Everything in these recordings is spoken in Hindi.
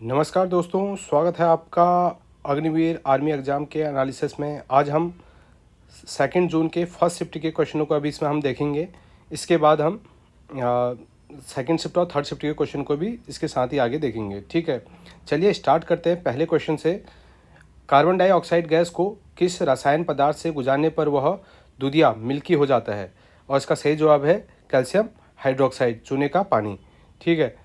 नमस्कार दोस्तों, स्वागत है आपका अग्निवीर आर्मी एग्ज़ाम के एनालिसिस में। आज हम 2 जून के फर्स्ट शिफ्ट के क्वेश्चनों को अभी इसमें हम देखेंगे। इसके बाद हम सेकंड शिफ्ट और थर्ड शिफ्ट के क्वेश्चन को भी इसके साथ ही आगे देखेंगे। ठीक है, चलिए स्टार्ट करते हैं पहले क्वेश्चन से। कार्बन डाइऑक्साइड गैस को किस रसायन पदार्थ से गुजारने पर वह दूधिया मिल्की हो जाता है? और इसका सही जवाब है कैल्शियम हाइड्रोक्साइड, चूने का पानी। ठीक है,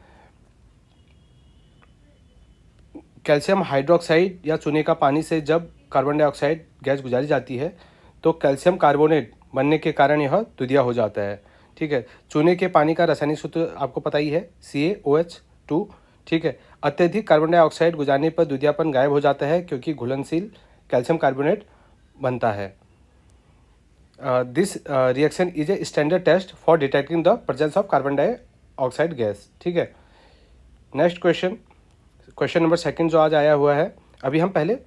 कैल्शियम हाइड्रोक्साइड या चूने का पानी से जब कार्बन डाइऑक्साइड गैस गुजारी जाती है तो कैल्शियम कार्बोनेट बनने के कारण यह दूधिया हो जाता है। ठीक है, चूने के पानी का रासायनिक सूत्र आपको पता ही है, CaOH2। ठीक है, अत्यधिक कार्बन डाइऑक्साइड गुजारने पर दूधियापन गायब हो जाता है क्योंकि घुलनशील कैल्शियम कार्बोनेट बनता है। This reaction is a standard test for detecting the presence of carbon dioxide gas. ठीक है, नेक्स्ट क्वेश्चन नंबर सेकंड जो आज आया हुआ है। अभी हम पहले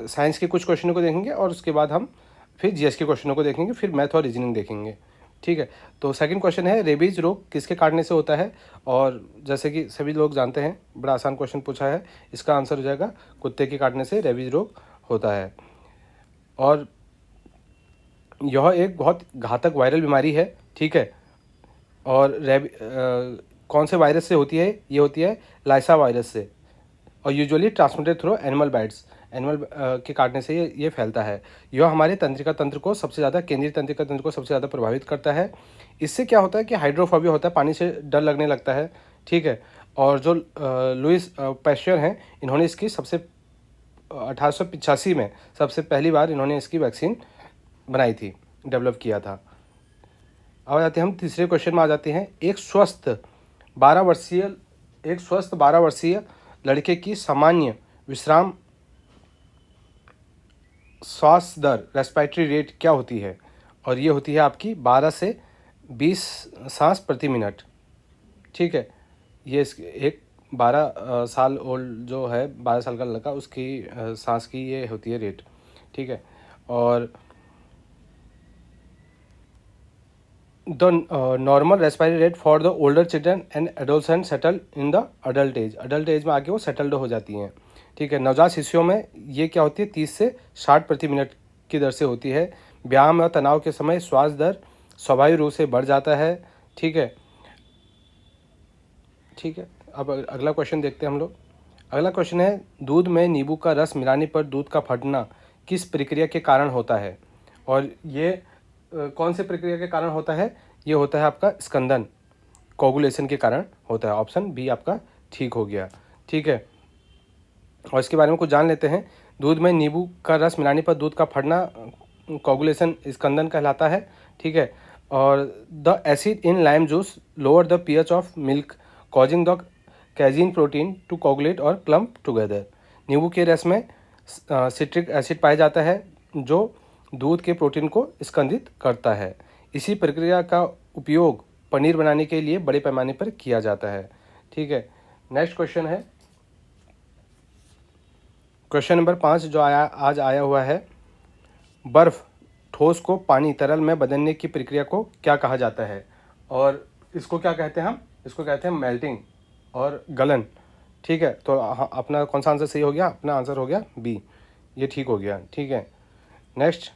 साइंस के कुछ क्वेश्चनों को देखेंगे और उसके बाद हम फिर जीएस के क्वेश्चनों को देखेंगे, फिर मैथ और रीजनिंग देखेंगे। ठीक है, तो सेकंड क्वेश्चन है, रेबीज रोग किसके काटने से होता है? और जैसे कि सभी लोग जानते हैं, बड़ा आसान क्वेश्चन पूछा है, इसका आंसर हो जाएगा कुत्ते के काटने से रेबीज रोग होता है। और यह एक बहुत घातक वायरल बीमारी है। ठीक है, और कौन से वायरस से होती है? ये होती है लाइसा वायरस से, और usually transmitted through animal bytes. Animal के काटने से ये फैलता है। यह हमारे तंत्रिका तंत्र को सबसे ज़्यादा, केंद्रीय तंत्रिका तंत्र को सबसे ज़्यादा प्रभावित करता है। इससे क्या होता है कि हाइड्रोफोबिया होता है, पानी से डर लगने लगता है। ठीक है, और जो लुइस पैस्चर हैं, इन्होंने इसकी 1885 में सबसे पहली बार इन्होंने इसकी वैक्सीन बनाई थी, डेवलप किया था। अब आ जाते हैं हम तीसरे क्वेश्चन में आ जाते हैं। एक स्वस्थ 12 वर्षीय लड़के की सामान्य विश्राम श्वास दर, रेस्पिरेटरी रेट क्या होती है? और ये होती है आपकी 12 से 20 सांस प्रति मिनट। ठीक है, ये एक 12 साल ओल्ड जो है, 12 साल का लड़का, उसकी सांस की ये होती है रेट। ठीक है, और the normal respiratory rate for the older children and adolescent settle in the adult age. Adult age में आके वो सेटल्ड हो जाती हैं। ठीक है, नवजात शिशुओं में ये क्या होती है, 30 से 60 प्रति मिनट की दर से होती है। व्यायाम और तनाव के समय श्वास दर स्वाभाविक रूप से बढ़ जाता है। ठीक है, ठीक है, अब अगला क्वेश्चन देखते हैं हम लोग। अगला क्वेश्चन है, दूध में नींबू का रस मिलाने पर दूध का फटना किस प्रक्रिया के कारण होता है? और ये कौन से प्रक्रिया के कारण होता है? ये होता है आपका स्कंदन, कोगुलेशन के कारण होता है। ऑप्शन बी आपका ठीक हो गया। ठीक है, और इसके बारे में कुछ जान लेते हैं। दूध में नींबू का रस मिलाने पर दूध का फटना कोगुलेशन, स्कंदन कहलाता है। ठीक है, और the acid in lime juice lower the pH of milk causing the casein protein to coagulate और क्लम्प टुगेदर। नींबू के रस में सिट्रिक एसिड पाया जाता है जो दूध के प्रोटीन को स्कंदित करता है। इसी प्रक्रिया का उपयोग पनीर बनाने के लिए बड़े पैमाने पर किया जाता है। ठीक है, नेक्स्ट क्वेश्चन है क्वेश्चन नंबर 5 जो आज आया हुआ है। बर्फ ठोस को पानी तरल में बदलने की प्रक्रिया को क्या कहा जाता है? और इसको क्या कहते हैं? हम इसको कहते हैं मेल्टिंग और गलन। ठीक है, तो अपना कौन सा आंसर सही हो गया? अपना आंसर हो गया बी, ये ठीक हो गया। ठीक है, नेक्स्ट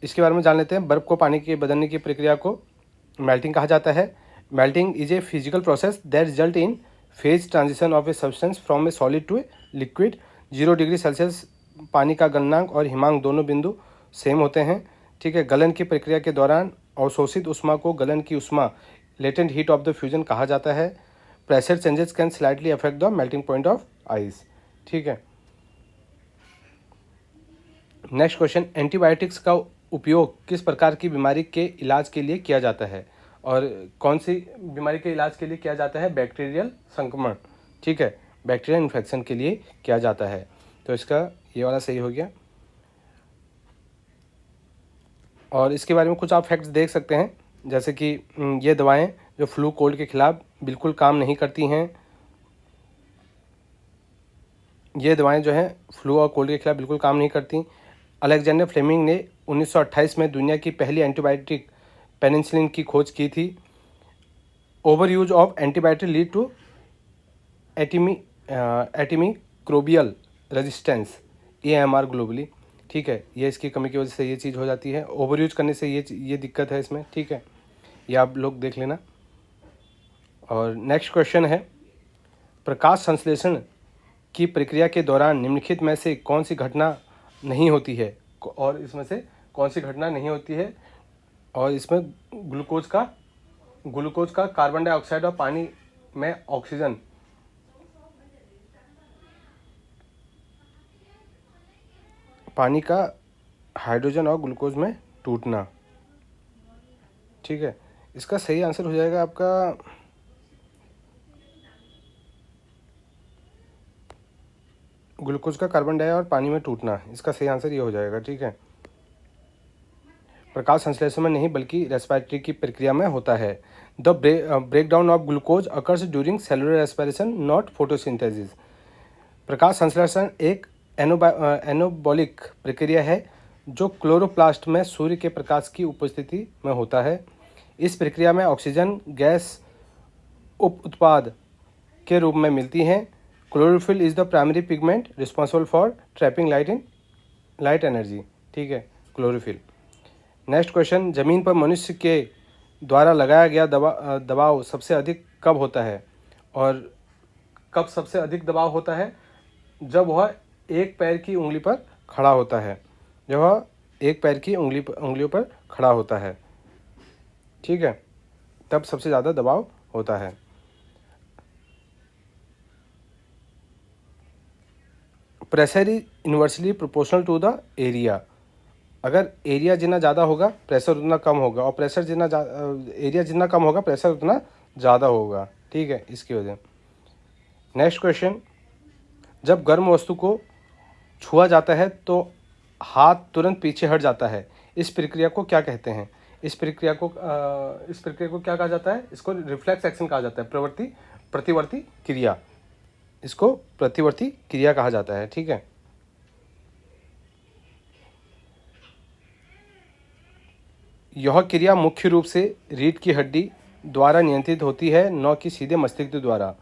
इसके बारे में जान लेते हैं। बर्फ़ को पानी के बदलने की प्रक्रिया को मेल्टिंग कहा जाता है। Melting is a physical process that result in phase transition of a substance from a solid to a liquid. 0 degree Celsius पानी का गलनांक और हिमांक दोनों बिंदु सेम होते हैं। ठीक है, गलन की प्रक्रिया के दौरान अवशोषित उष्मा को गलन की उष्मा, latent heat of the fusion कहा जाता है। Pressure changes can slightly affect the melting point of ice. ठीक है, नेक्स्ट क्वेश्चन, एंटीबायोटिक्स का उपयोग किस प्रकार की बीमारी के इलाज के लिए किया जाता है? और कौन सी बीमारी के इलाज के लिए किया जाता है? बैक्टीरियल संक्रमण। ठीक है, बैक्टीरियल इन्फेक्शन के लिए किया जाता है। तो इसका ये वाला सही हो गया। और इसके बारे में कुछ आप फैक्ट्स देख सकते हैं, जैसे कि ये दवाएं जो फ्लू कोल्ड के खिलाफ बिल्कुल काम नहीं करती हैं। ये दवाएं जो हैं फ्लू और कोल्ड के खिलाफ बिल्कुल काम नहीं करती। अलेक्जेंडर फ्लेमिंग ने 1928 में दुनिया की पहली एंटीबायोटिक पेनिसिलिन की खोज की थी। Over use of antibiotic lead to एटिमी एटिमिक्रोबियल रेजिस्टेंस AMR ग्लोबली, ठीक है। ये इसकी कमी की वजह से ये चीज़ हो जाती है, ओवर यूज करने से ये दिक्कत है इसमें, ठीक है। ये आप लोग देख लेना। और नेक्स्ट क्वेश्चन है, प्रकाश संश्लेषण की प्रक्रिया के दौरान निम्नलिखित में से कौन सी घटना नहीं होती है, और इसमें से कौन सी घटना नहीं होती है। और इसमें ग्लूकोज का कार्बन डाइऑक्साइड और पानी में ऑक्सीजन, पानी का हाइड्रोजन और ग्लूकोज में टूटना, ठीक है। इसका सही आंसर हो जाएगा आपका ग्लूकोज का कार्बन डाई और पानी में टूटना, इसका सही आंसर ये हो जाएगा, ठीक है। प्रकाश संश्लेषण में नहीं बल्कि रेस्पिरेटरी की प्रक्रिया में होता है। The breakdown of glucose occurs during cellular respiration not photosynthesis. प्रकाश संश्लेषण एक एनोबॉलिक प्रक्रिया है जो क्लोरोप्लास्ट में सूर्य के प्रकाश की उपस्थिति में होता है। इस प्रक्रिया में ऑक्सीजन गैस उप उत्पाद के रूप में मिलती हैं। Chlorophyll is the primary pigment responsible for trapping light energy, ठीक है, क्लोरोफिल। नेक्स्ट क्वेश्चन, ज़मीन पर मनुष्य के द्वारा लगाया गया दबाव सबसे अधिक कब होता है, और कब सबसे अधिक दबाव होता है? जब वह एक पैर की उंगली पर खड़ा होता है, जब वह एक पैर की उंगलियों पर खड़ा होता है, ठीक है, तब सबसे ज़्यादा दबाव होता है। Pressure is inversely proportional to the area. अगर एरिया जितना ज़्यादा होगा प्रेशर उतना कम होगा, और एरिया जितना कम होगा प्रेशर उतना ज़्यादा होगा, ठीक है, इसकी वजह। नेक्स्ट क्वेश्चन, जब गर्म वस्तु को छुआ जाता है तो हाथ तुरंत पीछे हट जाता है, इस प्रक्रिया को क्या कहते हैं? इस प्रक्रिया को क्या कहा जाता है? इसको रिफ्लेक्स एक्शन कहा जाता है, प्रतिवर्ती क्रिया, इसको प्रतिवर्ती क्रिया कहा जाता है, ठीक है। यह क्रिया मुख्य रूप से रीढ़ की हड्डी द्वारा नियंत्रित होती है, न कि सीधे मस्तिष्क द्वारा।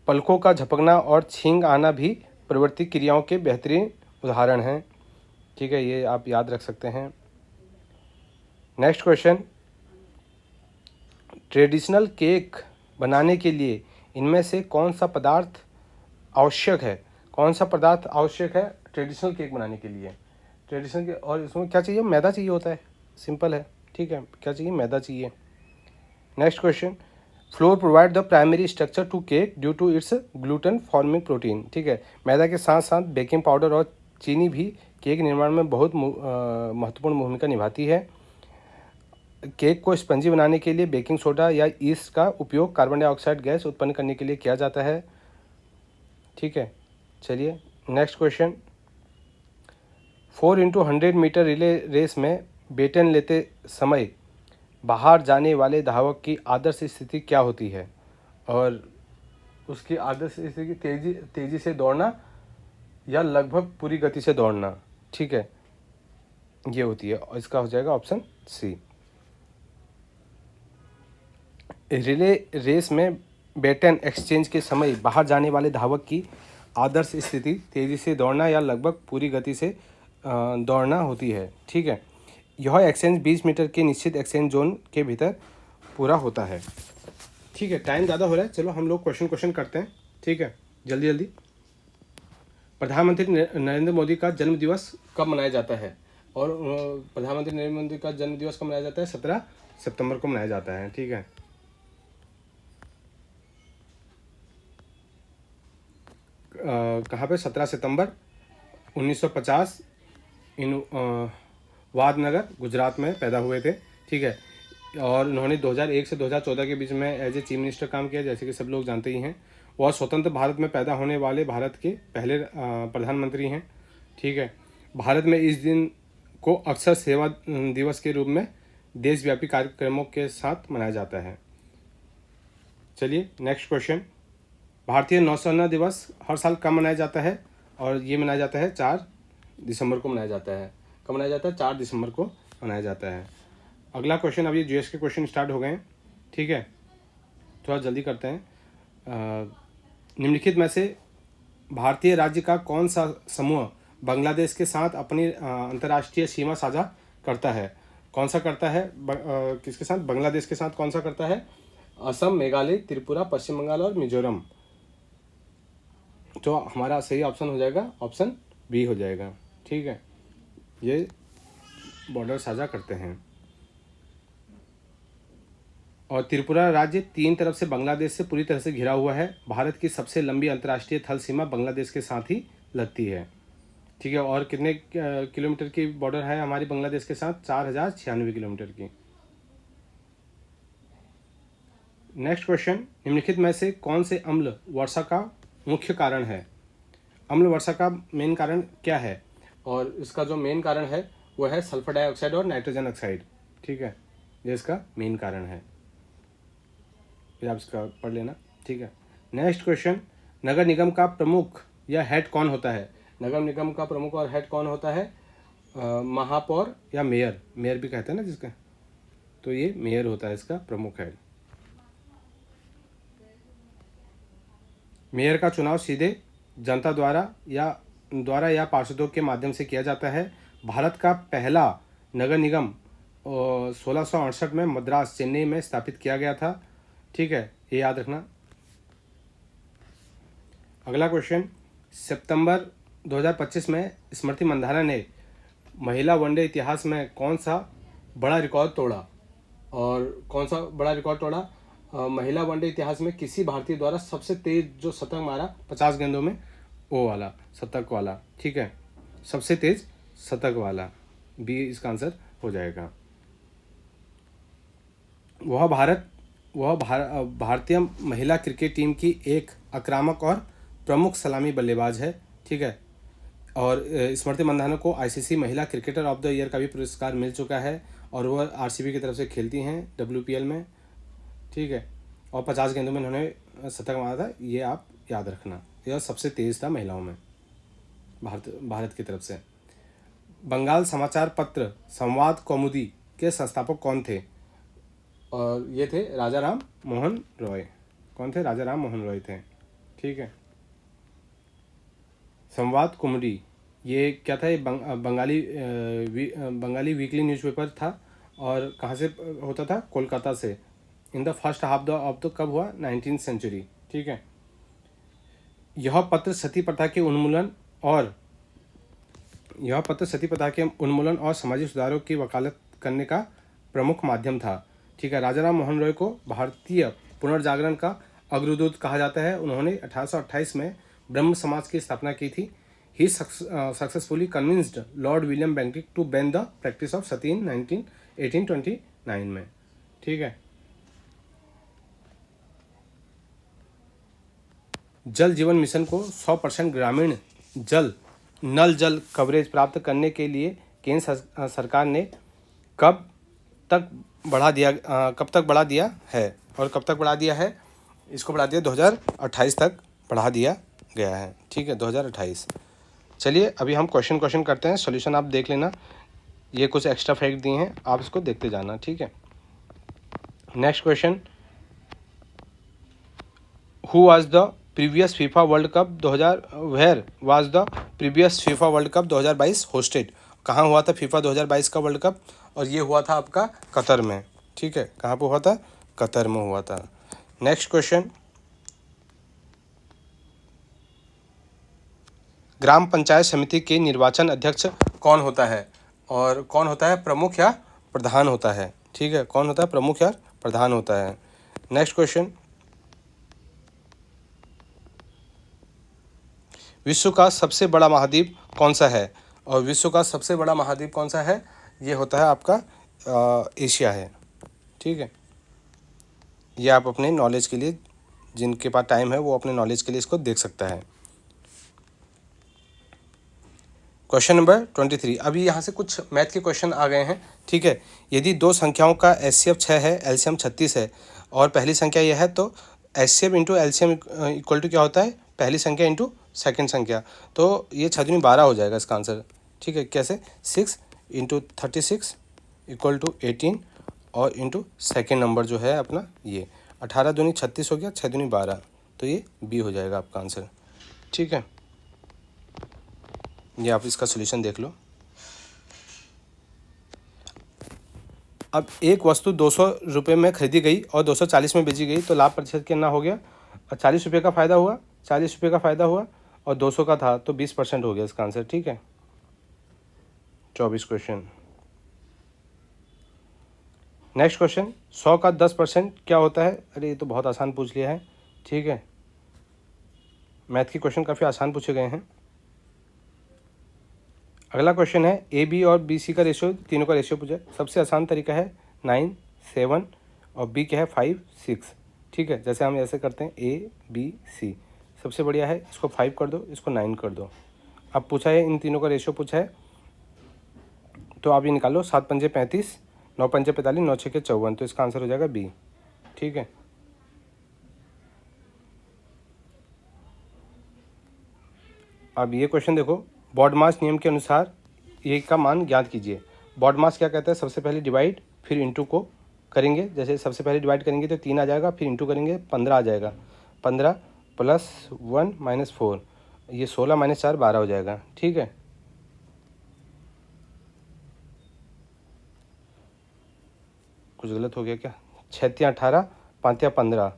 पलकों का झपकना और छींक आना भी प्रवृत्ति क्रियाओं के बेहतरीन उदाहरण हैं, ठीक है, ये आप याद रख सकते हैं। नेक्स्ट क्वेश्चन, ट्रेडिशनल केक बनाने के लिए इनमें से कौन सा पदार्थ आवश्यक है? कौन सा पदार्थ आवश्यक है ट्रेडिशनल केक बनाने के लिए? ट्रेडिशनल के, और इसमें क्या चाहिए? मैदा चाहिए होता है, सिंपल है, ठीक है, क्या चाहिए? मैदा चाहिए। Next question, flour provide the primary structure to cake due to its gluten forming protein, ठीक है। मैदा के साथ साथ बेकिंग पाउडर और चीनी भी केक निर्माण में बहुत महत्वपूर्ण भूमिका निभाती है। केक को स्पंजी बनाने के लिए बेकिंग सोडा या ईस्ट का उपयोग कार्बन डाइऑक्साइड गैस उत्पन्न करने के लिए किया जाता है, ठीक है। चलिए next question, 4x100 metre relay race में बेटन लेते समय बाहर जाने वाले धावक की आदर्श स्थिति क्या होती है? और उसकी आदर्श स्थिति तेजी से दौड़ना या लगभग पूरी गति से दौड़ना, ठीक है, ये होती है, और इसका हो जाएगा ऑप्शन सी। रिले रेस में बेटन एक्सचेंज के समय बाहर जाने वाले धावक की आदर्श स्थिति तेजी से दौड़ना या लगभग पूरी गति से दौड़ना होती है, ठीक है। यह एक्सचेंज 20 मीटर के निश्चित एक्सचेंज जोन के भीतर पूरा होता है, ठीक है। टाइम ज़्यादा हो रहा है, चलो हम लोग क्वेश्चन करते हैं, ठीक है, जल्दी जल्दी। प्रधानमंत्री नरेंद्र मोदी का जन्म दिवस कब मनाया जाता है? और प्रधानमंत्री नरेंद्र मोदी का जन्म दिवस कब मनाया जाता है? 17 सितंबर को मनाया जाता है, ठीक है। कहाँ पे? 17 सितंबर 1950 वादनगर गुजरात में पैदा हुए थे, ठीक है। और उन्होंने 2001 से 2014 के बीच में एज ए चीफ मिनिस्टर काम किया, जैसे कि सब लोग जानते ही हैं। वह स्वतंत्र भारत में पैदा होने वाले भारत के पहले प्रधानमंत्री हैं, ठीक है। भारत में इस दिन को अक्सर सेवा दिवस के रूप में देशव्यापी कार्यक्रमों के साथ मनाया जाता है। चलिए नेक्स्ट क्वेश्चन, भारतीय नौसेना दिवस हर साल कब मनाया जाता है? और ये मनाया जाता है 4 दिसंबर को मनाया जाता है। कब मनाया जाता है? 4 दिसंबर को मनाया जाता है। अगला क्वेश्चन, अब ये जीएस के क्वेश्चन स्टार्ट हो गए हैं, ठीक है, थोड़ा जल्दी करते हैं। निम्नलिखित में से भारतीय राज्य का कौन सा समूह बांग्लादेश के साथ अपनी अंतर्राष्ट्रीय सीमा साझा करता है? कौन सा करता है? किसके साथ? बांग्लादेश के साथ कौन सा करता है? असम, मेघालय, त्रिपुरा, पश्चिम बंगाल और मिजोरम। तो हमारा सही ऑप्शन हो जाएगा ऑप्शन बी हो जाएगा। ठीक है, ये बॉर्डर साझा करते हैं। और त्रिपुरा राज्य तीन तरफ से बांग्लादेश से पूरी तरह से घिरा हुआ है। भारत की सबसे लंबी अंतर्राष्ट्रीय थल सीमा बांग्लादेश के साथ ही लगती है। ठीक है, और कितने किलोमीटर की बॉर्डर है हमारी बांग्लादेश के साथ? 4096 किलोमीटर की। नेक्स्ट क्वेश्चन, निम्नलिखित में से कौन से अम्ल वर्षा का मुख्य कारण है? अम्ल वर्षा का मेन कारण क्या है? और इसका जो मेन कारण है वो है सल्फर डाइऑक्साइड और नाइट्रोजन ऑक्साइड। ठीक है, ये इसका मेन कारण है, फिर आप इसका पढ़ लेना। ठीक है, नेक्स्ट क्वेश्चन, नगर निगम का प्रमुख या हेड कौन होता है? नगर निगम का प्रमुख और हेड कौन होता है? महापौर या मेयर, मेयर भी कहते हैं ना जिसका, तो ये मेयर होता है इसका प्रमुख हेड। मेयर का चुनाव सीधे जनता द्वारा या पार्षदों के माध्यम से किया जाता है। भारत का पहला नगर निगम 1668 में मद्रास, चेन्नई में स्थापित किया गया था। ठीक है, ये याद रखना। अगला क्वेश्चन, सितंबर 2025 में स्मृति मंधाना ने महिला वनडे इतिहास में कौन सा बड़ा रिकॉर्ड तोड़ा? और कौन सा बड़ा रिकॉर्ड तोड़ा? महिला वनडे इतिहास में किसी भारतीय द्वारा सबसे तेज जो शतक मारा 50 गेंदों में, वो वाला शतक वाला। ठीक है, सबसे तेज शतक वाला, बी इसका आंसर हो जाएगा। भारतीय महिला क्रिकेट टीम की एक आक्रामक और प्रमुख सलामी बल्लेबाज है। ठीक है, और स्मृति मंधाना को आईसीसी महिला क्रिकेटर ऑफ द ईयर का भी पुरस्कार मिल चुका है, और वह आरसीबी की तरफ से खेलती हैं डब्ल्यूपीएल में। ठीक है, और 50 गेंदों में उन्होंने शतक मारा था, ये आप याद रखना। यह सबसे तेज था महिलाओं में भारत की तरफ से। बंगाल समाचार पत्र संवाद कौमुदी के संस्थापक कौन थे? और ये थे राजा राम मोहन रॉय। कौन थे? राजा राम मोहन रॉय थे। ठीक है, संवाद कौमुदी ये क्या था? ये बंगाली वीकली न्यूज़पेपर था, और कहाँ से होता था? कोलकाता से। In the first half of the कब हुआ? 19th century. ठीक है, यह पत्र सती प्रथा के उन्मूलन और सामाजिक सुधारों की वकालत करने का प्रमुख माध्यम था। ठीक है, राजा राम मोहन रॉय को भारतीय पुनर्जागरण का अग्रदूत कहा जाता है। उन्होंने 1828 में ब्रह्म समाज की स्थापना की थी। He successfully convinced Lord William Bentinck to ban the practice of sati in 1829 में। ठीक है, जल जीवन मिशन को 100% ग्रामीण नल जल कवरेज प्राप्त करने के लिए केंद्र सरकार ने कब तक बढ़ा दिया है? और कब तक बढ़ा दिया है? इसको बढ़ा दिया 2028 तक बढ़ा दिया गया है। ठीक है, 2028। चलिए अभी हम क्वेश्चन करते हैं, सॉल्यूशन आप देख लेना। ये कुछ एक्स्ट्रा फैक्ट दिए हैं, आप इसको देखते जाना। ठीक है, next question, who was the previous FIFA world cup 2022 hosted? कहाँ हुआ था फीफा 2022 का वर्ल्ड कप? और ये हुआ था आपका कतर में। ठीक है, कहाँ पे हुआ था? कतर में हुआ था। नेक्स्ट क्वेश्चन, ग्राम पंचायत समिति के निर्वाचन अध्यक्ष कौन होता है? और कौन होता है? प्रमुख या प्रधान होता है। ठीक है, कौन होता है? प्रमुख या प्रधान होता है। नेक्स्ट क्वेश्चन, विश्व का सबसे बड़ा महाद्वीप कौन सा है? और विश्व का सबसे बड़ा महाद्वीप कौन सा है? ये होता है आपका एशिया है। ठीक है, ये आप अपने नॉलेज के लिए, जिनके पास टाइम है वो अपने नॉलेज के लिए इसको देख सकता है। Question number 23। अभी यहाँ से कुछ मैथ के क्वेश्चन आ गए हैं। ठीक है, यदि दो संख्याओं का एचसीएफ 6 है, एलसीएम 36 है, और पहली संख्या यह है, तो HCF into LCM equal to क्या होता है? पहली संख्या इंटू सेकेंड संख्या। तो ये 6 दूनी 12 हो जाएगा इसका आंसर। ठीक है, कैसे? 6 इंटू 36 इक्वल टू 18, और इंटू सेकेंड नंबर जो है अपना ये 18 दूनी 36 हो गया, 6 दूनी 12। तो ये बी हो जाएगा आपका आंसर। ठीक है, ये आप इसका सोल्यूशन देख लो। अब एक वस्तु 200 रुपये में खरीदी गई और 240 में बेची गई तो लाभ प्रतिशत कितना हो गया? 40 रुपये का फ़ायदा हुआ, 40 रुपये का फ़ायदा हुआ और 200 का था तो 20% हो गया इसका आंसर। ठीक है, 24 क्वेश्चन। नेक्स्ट क्वेश्चन, 100 का 10% क्या होता है? अरे ये तो बहुत आसान पूछ लिया है। ठीक है, मैथ के क्वेश्चन काफ़ी आसान पूछे गए हैं। अगला क्वेश्चन है ए बी और बी सी का रेशियो, तीनों का रेशियो पूछा है। सबसे आसान तरीका है 9 7 और बी क्या है 5 6। ठीक है, जैसे हम ऐसे करते हैं ए बी सी। सबसे बढ़िया है इसको 5 कर दो, इसको 9 कर दो। अब पूछा है इन तीनों का रेशियो पूछा है, तो आप ये निकालो 7 पंजे 35, 9 पंजे 45, 9 छक्के 54, तो इसका आंसर हो जाएगा बी। ठीक है, अब ये क्वेश्चन देखो, बॉडमास नियम के अनुसार ए का मान ज्ञात कीजिए। बॉडमास क्या कहता है? सबसे पहले डिवाइड फिर इंटू को करेंगे। जैसे सबसे पहले डिवाइड करेंगे तो 3 आ जाएगा, फिर इंटू करेंगे 15 आ जाएगा। 15 प्लस 1 माइनस 4, ये 16 माइनस 4 12 हो जाएगा। ठीक है, कुछ गलत हो गया क्या? 6 18, 5 15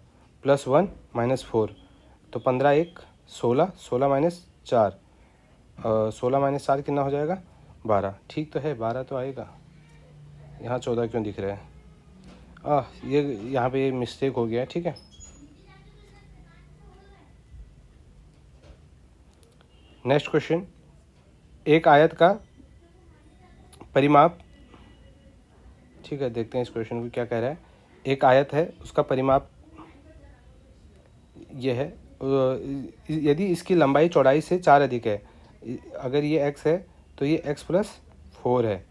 प्लस 1 माइनस 4, तो 15 1 16, 16 माइनस 4, 16 माइनस 4 कितना हो जाएगा? 12। ठीक तो है, 12 तो आएगा। यहाँ 14 क्यों दिख रहा है? ये यहाँ पे मिस्टेक हो गया है। ठीक है, नेक्स्ट क्वेश्चन, एक आयत का परिमाप। ठीक है, देखते हैं इस क्वेश्चन को क्या कह रहा है। एक आयत है, उसका परिमाप ये है, यदि इसकी लंबाई चौड़ाई से 4 अधिक है, अगर ये x है तो ये x प्लस 4 है।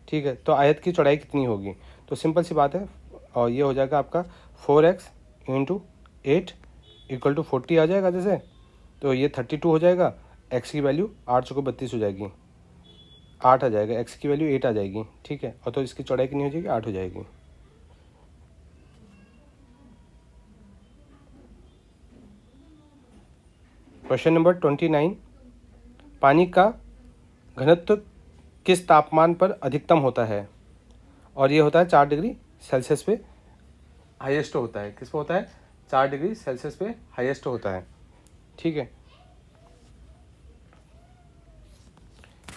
ठीक है, तो आयत की चौड़ाई कितनी होगी? तो सिंपल सी बात है, और ये हो जाएगा आपका 4x इंटू 8 इक्वल टू 40 आ जाएगा जैसे, तो ये 32 हो जाएगा। x की वैल्यू 8 चौको 32 हो जाएगी, 8 आ जाएगा, x की वैल्यू 8 आ जाएगी। ठीक है, और तो इसकी चौड़ाई कितनी हो जाएगी? 8 हो जाएगी। क्वेश्चन नंबर 29, पानी का घनत्व किस तापमान पर अधिकतम होता है? और ये होता है 4 डिग्री सेल्सियस पे हाईएस्ट होता है। किस पे होता है? 4 डिग्री सेल्सियस पे हाईएस्ट होता है। ठीक है,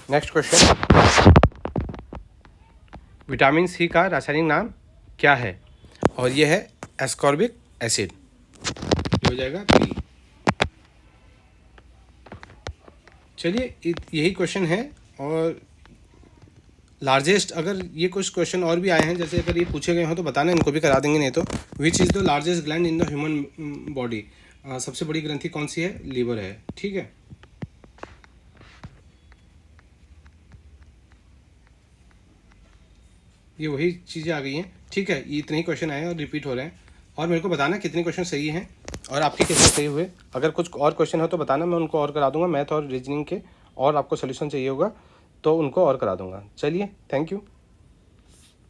नेक्स्ट क्वेश्चन, विटामिन सी का रासायनिक नाम क्या है? और ये है एस्कॉर्बिक एसिड। ये हो जाएगा पी। चलिए, यही क्वेश्चन है। और लार्जेस्ट, अगर ये कुछ क्वेश्चन और भी आए हैं, जैसे अगर ये पूछे गए हो तो बताना, इनको भी करा देंगे। नहीं तो which is the largest gland in the human body? सबसे बड़ी ग्रंथि कौन सी है? लीवर है। ठीक है, ये वही चीज़ें आ गई हैं। ठीक है, ये इतने ही क्वेश्चन आए हैं और रिपीट हो रहे हैं। और मेरे को बताना कितने क्वेश्चन सही हैं और आपके कितने सही हुए। अगर कुछ और क्वेश्चन हो तो बताना, मैं उनको और करा दूंगा, मैथ और रीजनिंग के, और आपको सोल्यूशन चाहिए होगा तो उनको और करा दूंगा। चलिए, थैंक यू।